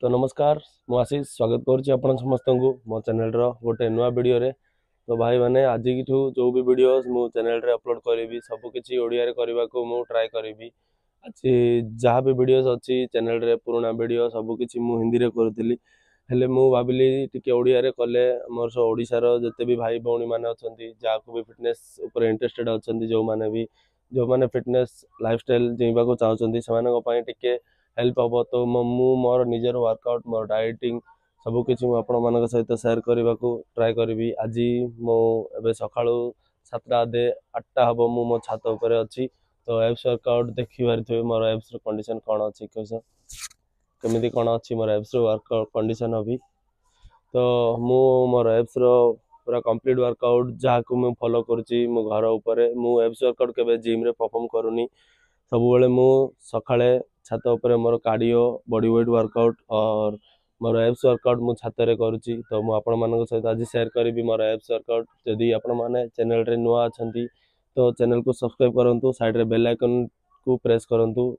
तो नमस्कार मु आशीष स्वागत करुच्ची आपण समस्त को मो चैनल गोटे नुआ वीडियो रे। तो भाई मैंने आज की जो भी वीडियो मो चैनल रे अपलोड करी सबकि ओडिया रे करने को मु ट्राए करी। आज जहाँ भी वीडियोस अच्छी चैनल रे पुराना वीडियो सबकि मु हिंदी रे करूली हेले मु भाविली टिके ओडिया रे कले मोर सो ओडिशार जते भी भाई भौणी माने अछंती जाको भी फिटनेस ऊपर इंटरेस्टेड अछंती जो माने फिटनेस लाइफस्टाइल जीवा को चाहछंती सेमानक पई टिके हेल्प हम। तो मु मोर निजर वर्कआउट मोर डाइटिंग सबकि आपण मान सहित सेयार करने को ट्राए करी। आज मो सका 7टा 8टा हम मु मो छात उपर अच्छी। तो एब्स वर्कआउट देखी पारे मोर एब्स कंडीशन कौन अच्छी कैसा केमी कौन अच्छी मोर एब्स वर्कआउट कंडीशन अभी। तो मु मोर एब्स पूरा कंप्लीट वर्कआउट जहाँ को मुझे फॉलो करुच्ची मो घर उपर मु एब्स वर्कआउट के जिम रे परफॉर्म करूनी सब बेले मु सकाळे छात उपर मोर कार्डियो बॉडी वेट वर्कआउट और मोर एब्स वर्कआउट मु छात रे करूची। तो मु आपण मानक सहित आज शेयर करी मोर एब्स वर्कआउट। जदि आपण माने चैनल रे नुआ अछंती तो चैनल को सब्सक्राइब करंतु साइड रे बेल आइकन को प्रेस करंतु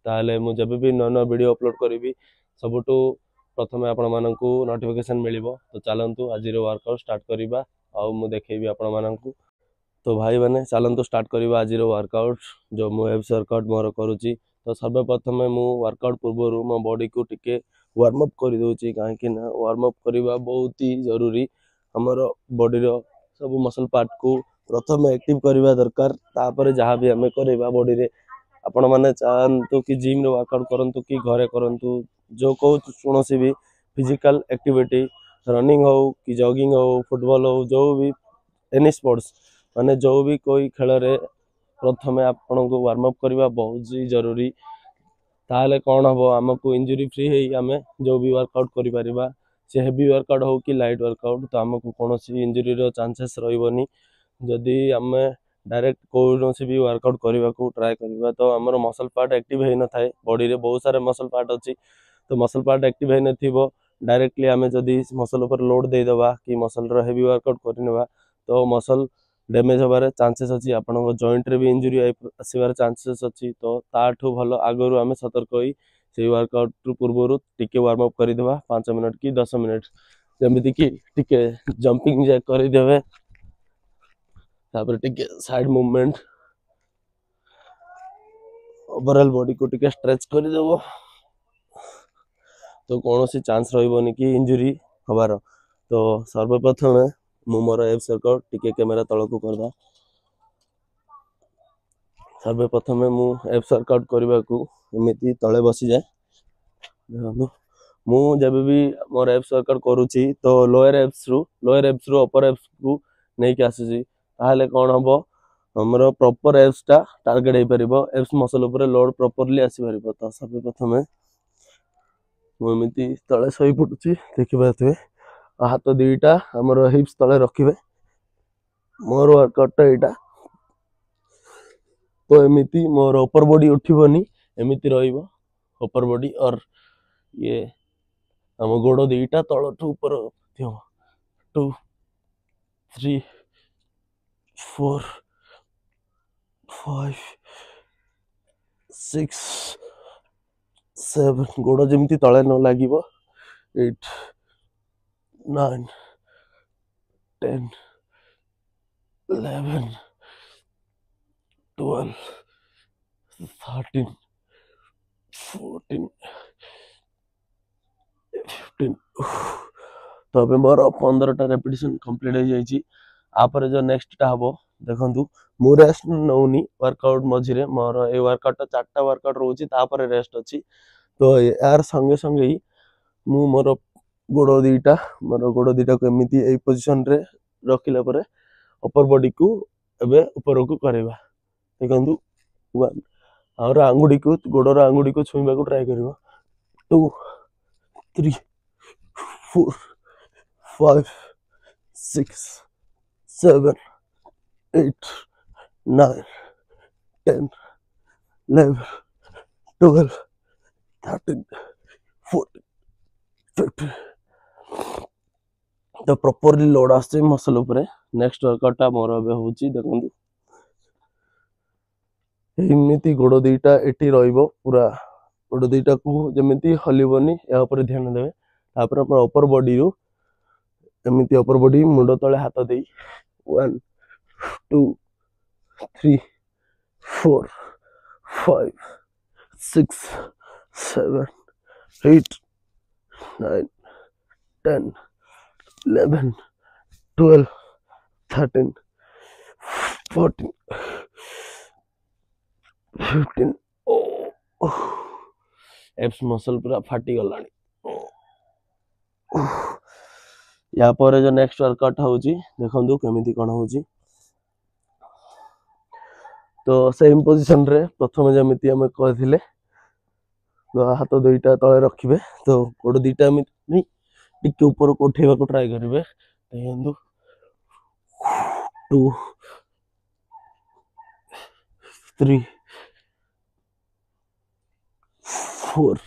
ताले मु जब भी नया वीडियो अपलोड करी सबुठू प्रथमे आपण मानकू नोटिफिकेशन मिलिबो। तो चलंतु आज रो वर्कआउट स्टार्ट करिबा आ मु देखेबी आपण मानकू। तो भाई मैंने चलते स्टार्ट करवा आज वर्कआउट जो मु एब्स वर्कआउट मोर करुच्ची। तो सर्वप्रथम मु वर्कआउट पूर्व मो बॉडी को टिके वार्म अप कर दूची कहीं वार्म अप करवा बहुत ही जरूरी हमर बॉडी रो सब मसल पार्ट को प्रथम एक्टिव करवा दरकार। तापर जहाँ भी आम करवा बॉडी रे आपण मैंने चाहतु कि जिम रे वर्कआउट करंतु कि घरे करंतु जो कौन भी फिजिकल एक्टिविटी रनिंग हो कि जॉगिंग हो फुटबॉल हो जो भी एनी स्पोर्ट्स माने जो भी कोई खेल रे प्रथमे आपण को वार्म अप करवा बहुत ही जरूरी। ताले कौन हम आमको इंजुरी फ्री है आम जो भी वर्कआउट करि परिबा से हेवी वर्कआउट हो कि लाइट वर्कआउट तो आमको कौन इंजुरी रो चांसेस रहबनी। जदि आम डायरेक्ट कौन भी वर्कआउट करने को ट्राए करवा तो आमर मसल पार्ट एक्टिव हो न थाए बॉडी रे बहुत सारे मसल पार्ट अच्छी। तो मसल पार्ट एक्टिव हो न डायरेक्टली आम जदि मसल उपर लोड देदेबा कि मसल रो हेवी वर्कआउट करनेबा तो मसल डैमेज होबार चांसेस अच्छी आपण जॉइंट रे भी इंजुरी आसबार चांसेस अच्छी। तो ताठू भल आगु आम सतर्क होई से वर्कआउट पूर्व टिके वार्म अप करदेबा 5 मिनट कि 10 मिनट जमीती कि टिके जंपिंग जैक करदेबे तापर टिके साइड मूवमेंट ओवरऑल बॉडी को टिके स्ट्रेच करदेबो तो कौन सी चांस रहबनी कि इंजुरी हबार। तो सर्वप्रथम मु मोर एब्स वर्कआउट टिके कैमेरा तल को करदा। सर्वप्रथम मु एब्स वर्कआउट करने को एमती तले बसी जाए मु जब भी मोर एब्स वर्कआउट करुच्ची तो लोअर एब्स रु अपर एब्स को नहीं आसूसी ताहले कौन हम हमर प्रॉपर एब्स टा टार्गेट हो पारिबो एब्स मसल ऊपर लोड प्रॉपर्ली आसी पारिबो। तो सर्वप्रथम मुझे तले शई पड़ुची देखिए हाथ दीटा आमर हिप्स तले रखिए मोर वर्कआउट यहाँ। तो एमती मोर अपर बॉडी उठिबनी एमती रहिबो अपर बॉडी और ये आम गोड़ दीटा तलठू ऊपर 2 3 4 5 6 7 गोड़ जमी तले न लगे 8 9 10 11 12 13 14 15 तो अबे मोर 15टा रेपिटेशन कंप्लीट हो जाइए। आपरे जो नेक्स्ट टा हबो देखंतु मु रेस्ट नौनी वर्कआउट मझिरे मोर ए वर्कआउट 4टा वर्कआउट रोची तापर रेस्ट अच्छी। तो यार संगे संगे ही मु मोर गोड़ दीटा को एमती ए पोजीशन रे रखिला परे अपर बॉडी को एबे ऊपर को करबा देखंतु 1 और आंगुडी को गोड़र आंगुडी को छुईबा को ट्राई करबा 2 3 4 5 6 7 8 9 10 11 12 13 14 15 तो प्रॉपर्ली लोड आसे मसल ऊपर। नेक्स्ट वर्कआउट मोर ए होची देखंतु एमती गोड़ दीटा एटी रहिबो पूरा गोड़ दुईटा को जमी हलबनी या ध्यान देवे तापर अपर बॉडी रू एमती अपर बॉडी मुंड तले हाथ दे 1 2 3 4 5 6 7 8 9 10 11 12 13 14 15 एप्स मसल पूरा फाटी गला या पर जो नेक्स्ट वर्कआउट होची देखंदु केमिति कोन होची तो सेम पोजीशन रे प्रथम जमिति हम कहथिले तो हाथ दुईटा तळे रखिबे तो गोड़ दुईटा नहीं टिके ऊपर को उठेबा को ट्राई करिवे देखंदु 2 3 4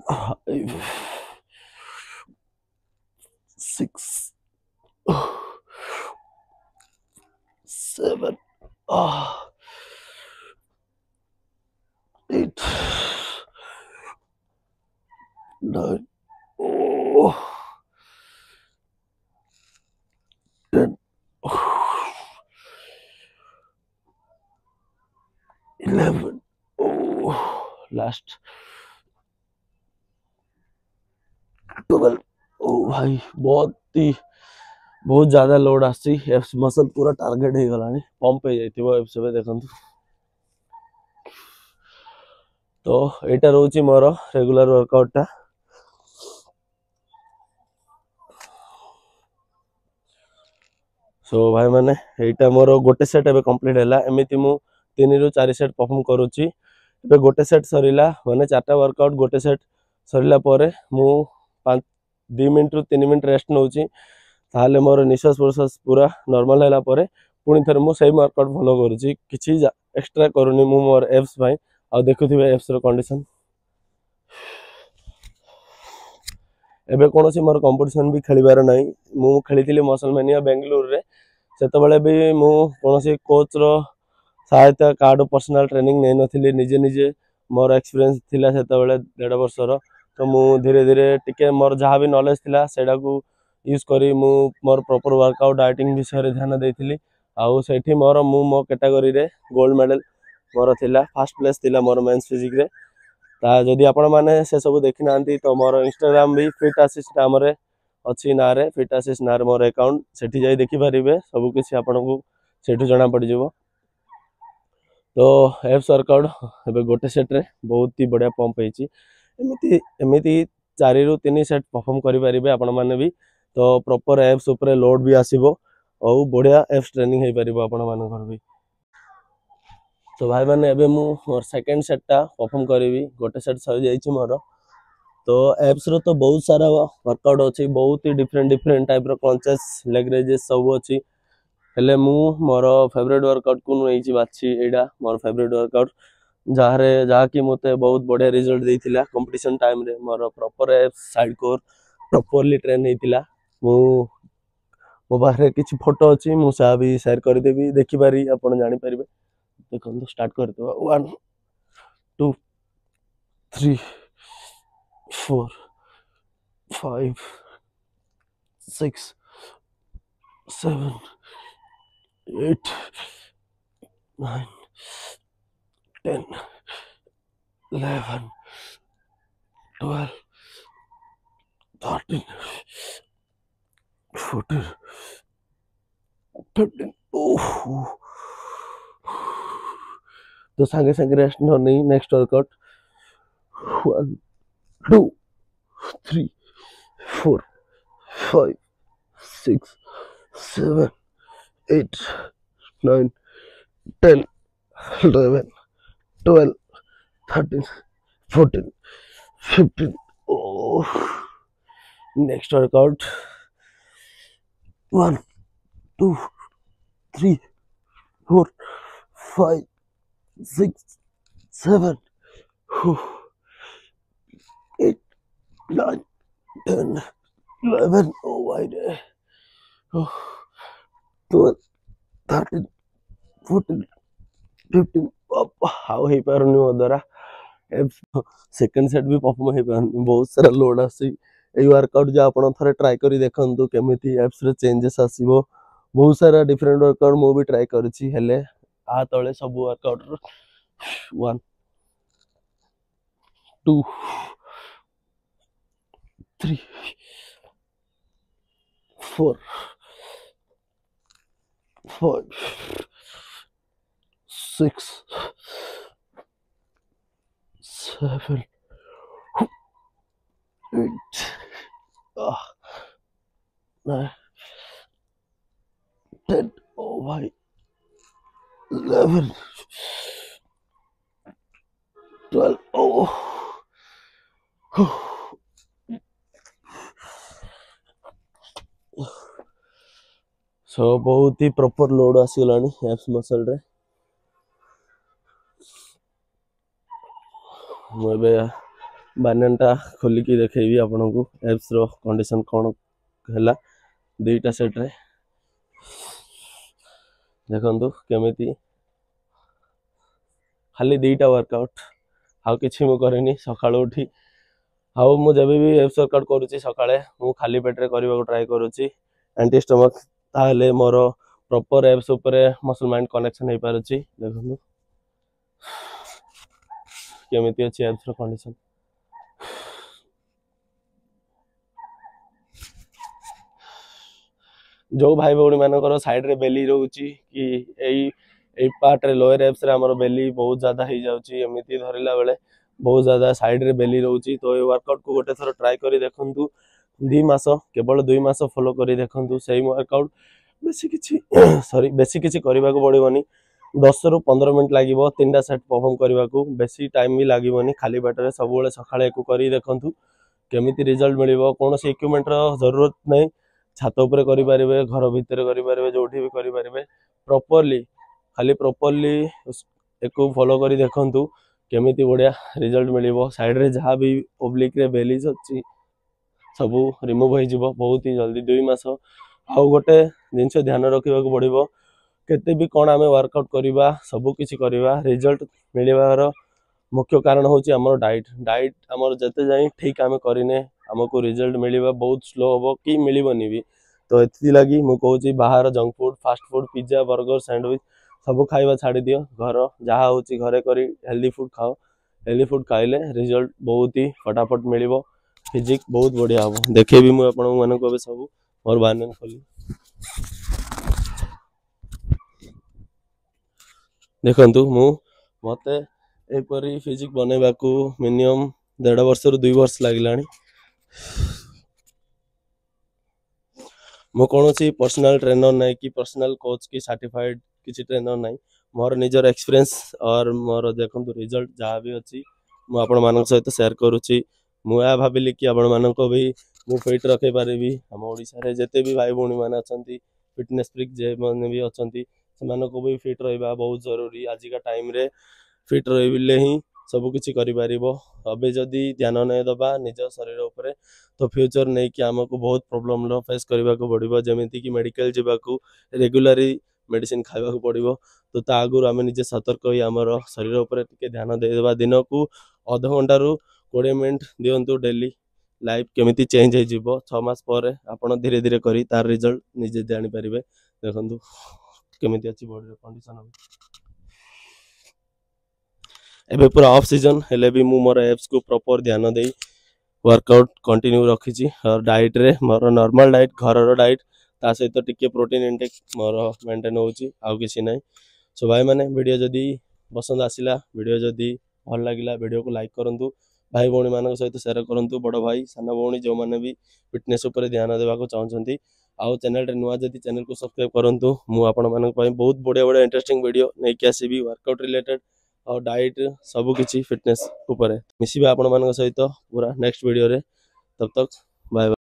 5 6 7 8 9 10 11 लास्ट 12 भाई बहुत ज्यादा लोड आसी एप्स मसल पूरा टारगेट हो गलानी पंप हो जाइथिबो एप्स बे देखंतु तो एटा रहउची मोर रेगुलर वर्कआउट ता सो भाई माने एटा मोर गोटे सेट एबे कंप्लीट हैला एमिति मु 3 रु 4 सेट परफॉर्म करूची एबे गोटे सेट सरिला माने चारटा वर्कआउट गोटे सेट सरिला परे मु 2 मिनिट रु 3 मिनिट रेस्ट नउची ताले मोर निश्वास प्रश्वास पूरा नॉर्मल हैला परे पुनी थर मु सेम वर्कआउट फॉलो करूची किछि एक्स्ट्रा करूनी मु मोर एप्स भाई आ देखुथिबे एप्स रो कंडीशन एबे कोनोसी मोर कंपटीशन भी खेलिबार नाही मु खेलिथिली मसल मानिया बेंगलुरु रे सेतबेले भी मु कोनोसी कोच रो सहायता कार्ड पर्सनल ट्रेनिंग नै नथिली निजे निजे मोर एक्सपीरियंस थिला सेतबेले 1.5 वर्ष रो तो मु धीरे धीरे टिके मोर जहा भी नॉलेज थिला सेडा को यूज करी मु मोर प्रॉपर वर्कआउट डाइटिंग विषय रे ध्यान देथिली आउ सेठी मोर मु मो कैटेगरी रे गोल्ड मेडल मोर थिला फर्स्ट प्लेस थिला मोर मेंस फिजिक रे ता जदी आपण माने से सब देखि नांती तो मोर इंस्टाग्राम भी फिट असिस्ट नाम रे अछि ना रे फिट असिस्ट ना रे मोर अकाउंट सेठी जाई देखि परिबे सब किछि आपण को सेठु जणा पड़ जिवो तो एप्स वर्कआउट एबे गोटे सेट रे बहुत ही बढ़िया पंप हेची एमिति 4 रु 3 सेट परफॉर्म करि परिबे आपण माने भी तो प्रॉपर एप्स ऊपर लोड भी आसीबो और बढ़िया एप्स ट्रेनिंग हे परिबो आपण माने घर भी तो भाई माने एबे मु मोर सेकंड सेट ता परफॉर्म करिवि गोटे सेट सरी जाइछि मोर तो एप्स रो तो बहुत सारा वर्कआउट अछि बहुत ही डिफरेंट टाइप रो क्रंचेस लेग रेजेस सब अछि हेले मु मोर फेवरेट वर्कआउट को नैछि बाछि एडा मोर फेवरेट वर्कआउट जहा कि मते बहुत बढ़िया रिजल्ट देथिला कंपटीशन टाइम रे मोर प्रॉपर एप्स साइड कोर प्रॉपरली ट्रेन हेतिला मु मो बाहर किछि फोटो अछि मु सा भी शेयर कर देबी देखि पारी आपण जानि परिबे देखो स्टार्ट कर दो 1 2 3 4 5 6 7 8 9 10 11 12 13 14 15 तो संगे संगे रेस्ट नहीं next workout 1 2 3 4 5 6 7 8 9 10 11 12 13 14 15 next workout 1 2 3 4 5 6 7 8 9 10 11 oh my day 12 13 14 15 how हे पारुनी मो द्वारा सेकंड सेट भी परफॉर्म हे पारुनी बहुत सारा लोड आसी ए वर्कआउट जो आपण थरे ट्राई करी देखंतु केमिति एप्स रे चेंजेस आसीबो बहुत सारा डिफरेंट वर्कआउट मो भी ट्राई करछि हेले आ तळे सब वर्कआउट 1 2 3 4 5 6 7 8 9 10 oh भाई 11 12 oh सो बहुत ही प्रॉपर लोड आसीगलानी एप्स मसल रे मुझे बानियानटा खोलिकी देखी आपन को एप्स रो कंडीशन कौन है दुईटा सेट रे देखंतु केमिति खाली दुईटा वर्कआउट आउ किछि मु करेनी सकाळ उठी आउ मु जब भी एप्स वर्कआउट करूची सकाळे मु खाली पेट रे करबा को ट्राई करूची एंटी स्टमक ताले मोर प्रॉपर एप्स ऊपर मसल माइंड कनेक्शन हे पारुची देखंतु केमिति अछि एप्स रो कंडीशन जो भाई भौणी मानकर साइड रे बेली रोची कि एई पार्ट रे लोअर एप्स रे हमर बेली बहुत ज्यादा हे जाउची एमिति धरिला बेले बहुत ज्यादा साइड रे बेली रोची तो ए वर्कआउट को गोटे थरो ट्राई करी देखंतु 2 मास केवल 2 मास फॉलो करी देखंतु सेम वर्कआउट बेसी किछि सॉरी बेसी किछि करबा को पड़िबोनी 10 रु 15 मिनिट लागिवो तीनटा सेट परफॉर्म करबा को बेसी टाइम भी लागिवोनी खाली पेट रे सब बेले सखाळे को करी देखंतु केमिति रिजल्ट मिलिबो कोनोसी इक्विपमेंट रो जरूरत नै छात ऊपर करि पारिबे घर भीतर करि पारिबे जोठी भी करि पारिबे प्रॉपर्ली खाली प्रॉपर्ली एको फॉलो करी देखंतु केमिति बढ़िया रिजल्ट मिलिबो साइड रे जहां भी ओब्लिक रे बेलीज अछि सब रिमूव हो जिवो बहुत ही जल्दी 2 मास आउ गोटे जिंस ध्यान रखिबा को पड़िबो केते भी कोन आमे वर्कआउट करिबा सब किछि करिबा रिजल्ट मिलिबार मुख्य कारण होची हमर डाइट हमर जते जाई ठीक आमे करिने हमको रिजल्ट मिलिबा बहुत स्लो होबो कि मिलिबनी भी तो एथि लागि मु कहूची बाहर junk food fast food pizza burger sandwich सब खाइबा छाड़ी दियो घर जहा होची घरे करी हेल्दी फूड खाओ हेल्दी फूड खाइले रिजल्ट बहुत ही फटाफट मिलिबो फिजिक बहुत बढ़िया हो देखे भी मु आपन मन को सब और बानन खोली देखंतु मु मते एपरी फिजिक बनेबा को मिनिमम 1.5 वर्ष रु 2 वर्ष लागिलानी मो कोनोसी पर्सनल ट्रेनर नै कि पर्सनल कोच की सर्टिफाइड किसी ट्रेनर नै मोर निजर एक्सपीरियंस और मोर देखंतु रिजल्ट जहा भी अछि मु आपण मानक सहित शेयर करूची मु या भाबिली कि आपण मानक भी मु फिट रखे पारिबी हम ओडिसा रे जते भी भाई भौणी मान अछंती फिटनेस फ्रीक जे माने भी अछंती से मानको भी फिट रहबा बहुत जरूरी आज का टाइम रे फिट रहिले ही सब किछि करि पारिबो अबे जदी ध्यान नै दबा निज शरीर ऊपर तो फ्यूचर नै कि हमको बहुत प्रॉब्लम लो फेस करबा को पड़िबो जेमिति कि मेडिकल जिबा को रेगुलरली मेडिसिन खाइबा को पड़िबो तो ता आगुर आमे निजे सतर्क होई हमर शरीर ऊपर टिके ध्यान दे देबा दिन को आधा घंटा रु 20 मिनिट दियंतु डेली लाइफ केमिति चेंज हे जिवो 6 मास पर आपण धीरे धीरे करी तार रिजल्ट निजे जानि परिबे देखंतु केमिति अछि बॉडी कंडीशन एबे पूरा ऑफ सीजन हेले भी मु मोर एप्स को प्रॉपर ध्यान दे वर्कआउट कंटिन्यू रखी और डाइट रे मोर नॉर्मल डाइट घर डाइट ता सहित टिके प्रोटीन इनटेक मोर मेंटेन होची आउ किसी नहीं सो भाई माने वीडियो जदी पसंद आसिला वीडियो जदी भल लागिला वीडियो को लाइक करंतु भाई भौणी मान सहित शेयर करंतु बड़ भाई साना भौणी जो माने भी फिटनेस ऊपर ध्यान देबा को चाहछंती आउ चैनल रे नुआ जदी चैनल को सब्सक्राइब करंतु मु आपण मानक पई बहुत बढ़िया बढ़िया इंटरेस्टिंग वीडियो नै कि आसीबी वर्कआउट रिलेटेड और डाइट सब किछि फिटनेस ऊपर मिसिबा आपण मान सहित पूरा नेक्स्ट वीडियो रे तब तक बाय।